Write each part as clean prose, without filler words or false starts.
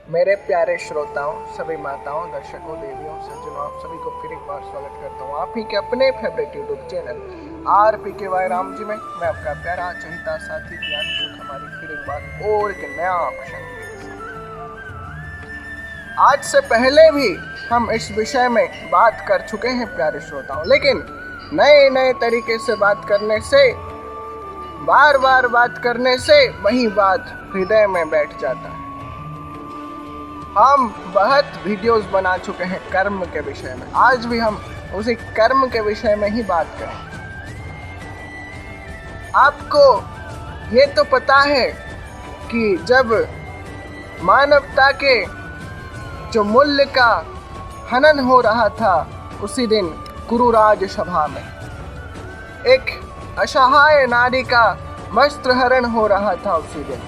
मेरे प्यारे श्रोताओं, सभी माताओं, दर्शकों, देवियों, सज्जनों, आप सभी को फिर एक बार स्वागत करता हूँ आप ही के अपने favourite YouTube channel RPKY Ram ji में। मैं आपका प्यारा चहिता साथी ज्ञान सुख हमारी फिर एक बार और एक नया ऑप्शन के साथ। आज से पहले भी हम इस विषय में बात कर चुके हैं प्यारे श्रोताओं, लेकिन नए नए तरीके से बात करने से, बार बार बात करने से वही बात हृदय में बैठ जाता है। हम बहुत वीडियोस बना चुके हैं कर्म के विषय में, आज भी हम उसी कर्म के विषय में ही बात करें। आपको ये तो पता है कि जब मानवता के जो मूल्य का हनन हो रहा था, उसी दिन कुरुराज सभा में एक असहाय नारी का वस्त्र हरण हो रहा था। उसी दिन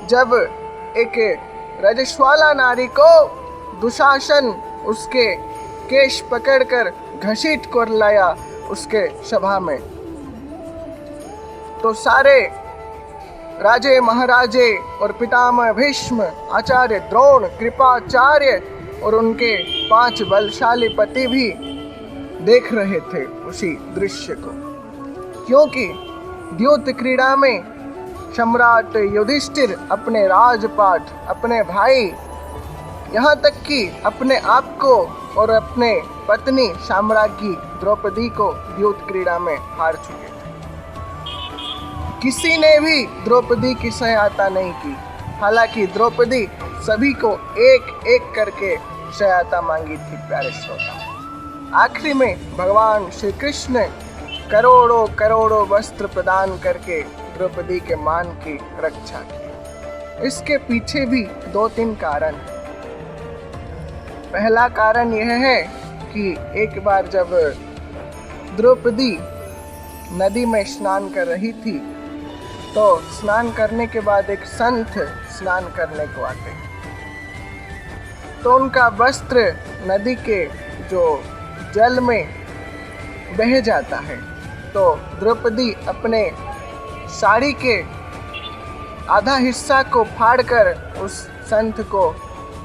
जब एक रजस्वाला नारी को दुशासन उसके केश पकड़कर घसीट कर लाया उसके सभा में, तो सारे राजे महाराजे और पितामह भीष्म, आचार्य द्रोण, कृपाचार्य और उनके 5 बलशाली पति भी देख रहे थे उसी दृश्य को, क्योंकि द्यूत क्रीड़ा में सम्राट युधिष्ठिर अपने राजपाट, अपने भाई, यहाँ तक कि अपने आप को और अपने पत्नी साम्राज्ञी द्रौपदी को द्यूत क्रीड़ा में हार चुके थे। किसी ने भी द्रौपदी की सहायता नहीं की, हालांकि द्रौपदी सभी को एक एक करके सहायता मांगी थी प्यारे श्रोता। आखिरी में भगवान श्री कृष्ण करोड़ों करोड़ों वस्त्र प्रदान करके द्रौपदी के मान की रक्षा की। इसके पीछे भी 2-3 कारण हैं। पहला कारण यह है कि एक बार जब द्रौपदी नदी में स्नान कर रही थी, तो स्नान करने के बाद एक संत स्नान करने को आते, तो उनका वस्त्र नदी के जो जल में बह जाता है। तो द्रौपदी अपने साड़ी के आधा हिस्सा को फाड़कर उस संत को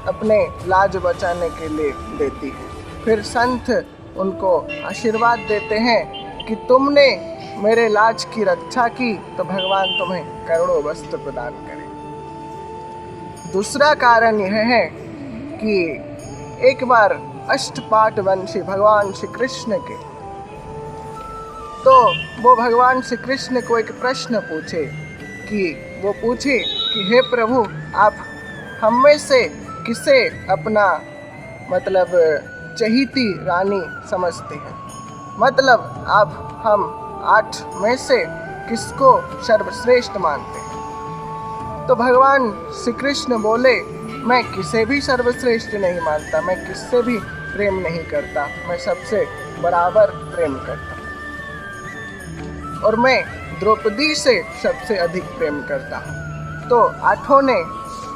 अपने लाज बचाने के लिए देती है। फिर संत उनको आशीर्वाद देते हैं कि तुमने मेरे लाज की रक्षा की, तो भगवान तुम्हें करोड़ों वस्त्र प्रदान करें। दूसरा कारण यह है कि एक बार अष्टपाट वंशी भगवान श्री कृष्ण के, तो वो भगवान श्री कृष्ण को एक प्रश्न पूछे कि हे प्रभु, आप हम में से किसे अपना मतलब चहीती रानी समझते हैं? मतलब आप हम 8 में से किसको सर्वश्रेष्ठ मानते हैं? तो भगवान श्री कृष्ण बोले, मैं किसे भी सर्वश्रेष्ठ नहीं मानता, मैं किससे भी प्रेम नहीं करता, मैं सबसे बराबर प्रेम करता और मैं द्रौपदी से सबसे अधिक प्रेम करता हूँ। तो 8 ने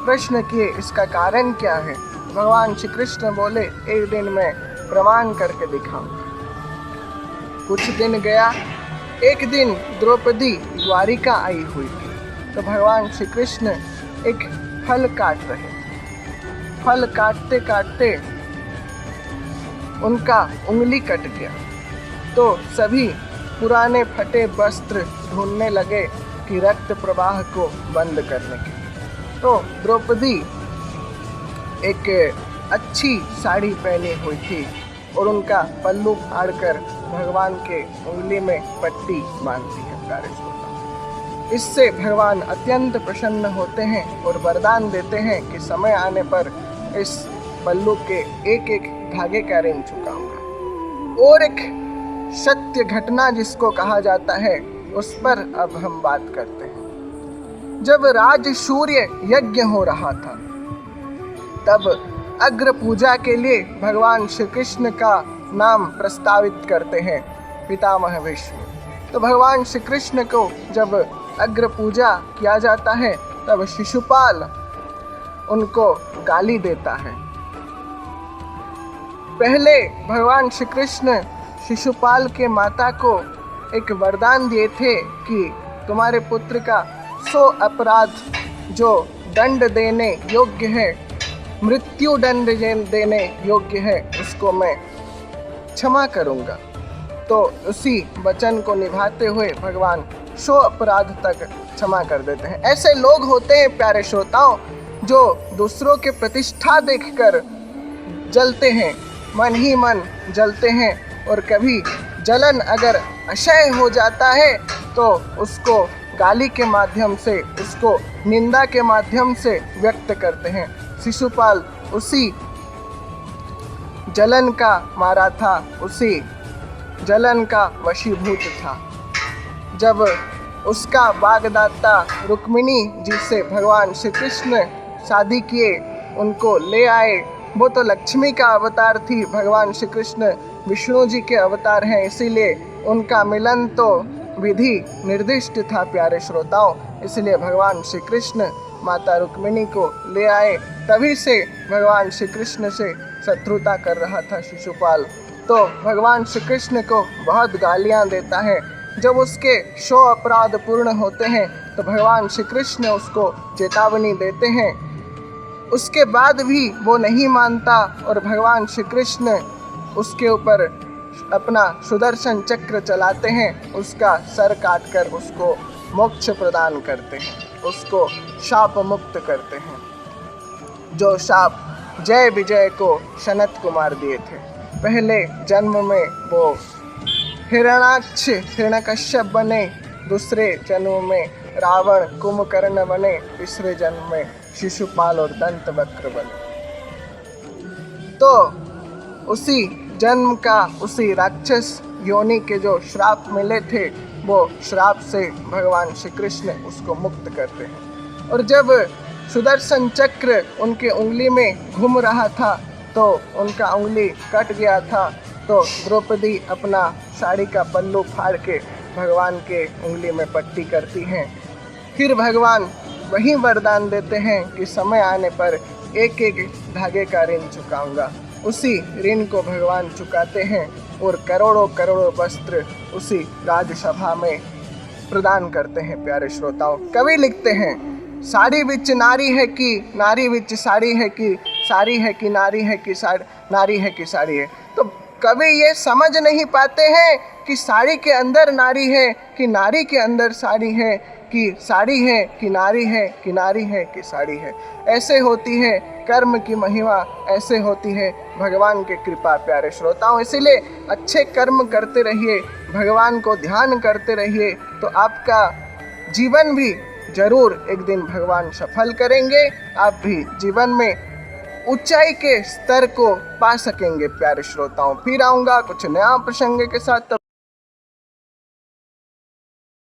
प्रश्न किए, इसका कारण क्या है? भगवान श्री कृष्ण बोले, एक दिन मैं प्रमाण करके दिखाऊंगा। कुछ दिन गया, एक दिन द्रौपदी द्वारिका आई हुई थी, तो भगवान श्री कृष्ण एक फल काट रहे थे। फल काटते काटते उनका उंगली कट गया, तो सभी पुराने फटे वस्त्र ढूंढने लगे कि रक्त प्रवाह को बंद करने के लिए। तो द्रौपदी एक अच्छी साड़ी पहनी हुई थी और उनका पल्लू फाड़कर भगवान के उंगली में पट्टी बांधती है प्यारे श्रोता। इससे भगवान अत्यंत प्रसन्न होते हैं और वरदान देते हैं कि समय आने पर इस पल्लू के एक एक धागे का ऋण चुकाऊंगा। और एक सत्य घटना जिसको कहा जाता है, उस पर अब हम बात करते हैं। जब राजसूर्य यज्ञ हो रहा था, तब अग्र पूजा के लिए भगवान श्री कृष्ण का नाम प्रस्तावित करते हैं पितामह भीष्म। तो भगवान श्री कृष्ण को जब अग्र पूजा किया जाता है, तब शिशुपाल उनको गाली देता है। पहले भगवान श्री कृष्ण शिशुपाल के माता को एक वरदान दिए थे कि तुम्हारे पुत्र का 100 अपराध जो दंड देने योग्य है, मृत्यु दंड देने योग्य है, उसको मैं क्षमा करूँगा। तो उसी वचन को निभाते हुए भगवान 100 अपराध तक क्षमा कर देते हैं। ऐसे लोग होते हैं प्यारे श्रोताओं, जो दूसरों के प्रतिष्ठा देखकर जलते हैं, मन ही मन जलते हैं, और कभी जलन अगर अक्षय हो जाता है तो उसको गाली के माध्यम से, उसको निंदा के माध्यम से व्यक्त करते हैं। शिशुपाल उसी जलन का मारा था, उसी जलन का वशीभूत था। जब उसका वाग्दाता रुक्मिणी जी से भगवान श्री कृष्ण शादी किए, उनको ले आए, वो तो लक्ष्मी का अवतार थी, भगवान श्री कृष्ण विष्णु जी के अवतार हैं, इसीलिए उनका मिलन तो विधि निर्दिष्ट था प्यारे श्रोताओं। इसलिए भगवान श्री कृष्ण माता रुक्मिणी को ले आए। तभी से भगवान श्री कृष्ण से शत्रुता कर रहा था शिशुपाल, तो भगवान श्री कृष्ण को बहुत गालियां देता है। जब उसके 100 अपराध पूर्ण होते हैं तो भगवान श्री कृष्ण उसको चेतावनी देते हैं। उसके बाद भी वो नहीं मानता और भगवान श्री कृष्ण उसके ऊपर अपना सुदर्शन चक्र चलाते हैं, उसका सर काटकर उसको मोक्ष प्रदान करते हैं, उसको शाप मुक्त करते हैं। जो शाप जय विजय को सनत कुमार दिए थे। पहले जन्म में वो हिरणाक्ष हिरण्यकश्यप बने, दूसरे जन्म में रावण कुंभकर्ण बने, तीसरे जन्म में शिशुपाल और दंतवक्र बने। तो उसी जन्म का, उसी राक्षस योनि के जो श्राप मिले थे, वो श्राप से भगवान श्री कृष्ण उसको मुक्त करते हैं। और जब सुदर्शन चक्र उनके उंगली में घूम रहा था तो उनका उंगली कट गया था, तो द्रौपदी अपना साड़ी का पल्लू फाड़ के भगवान के उंगली में पट्टी करती हैं। फिर भगवान वही वरदान देते हैं कि समय आने पर एक एक धागे का ऋण चुकाऊंगा। उसी ऋण को भगवान चुकाते हैं और करोड़ों करोड़ों वस्त्र उसी राजसभा में प्रदान करते हैं। प्यारे श्रोताओं, कवि लिखते हैं, साड़ी विच नारी है कि नारी विच साड़ी है कि साड़ी है कि नारी है कि नारी है कि साड़ी है। तो कवि ये समझ नहीं पाते हैं कि साड़ी के अंदर नारी है कि नारी के अंदर साड़ी है, कि साड़ी है कि नारी है, कि नारी है कि साड़ी है। ऐसे होती है कर्म की महिमा, ऐसे होती है भगवान की कृपा। प्यारे श्रोताओं, इसीलिए अच्छे कर्म करते रहिए, भगवान को ध्यान करते रहिए, तो आपका जीवन भी जरूर एक दिन भगवान सफल करेंगे। आप भी जीवन में ऊंचाई के स्तर को पा सकेंगे। प्यारे श्रोताओं, फिर आऊँगा कुछ नया प्रसंग के साथ।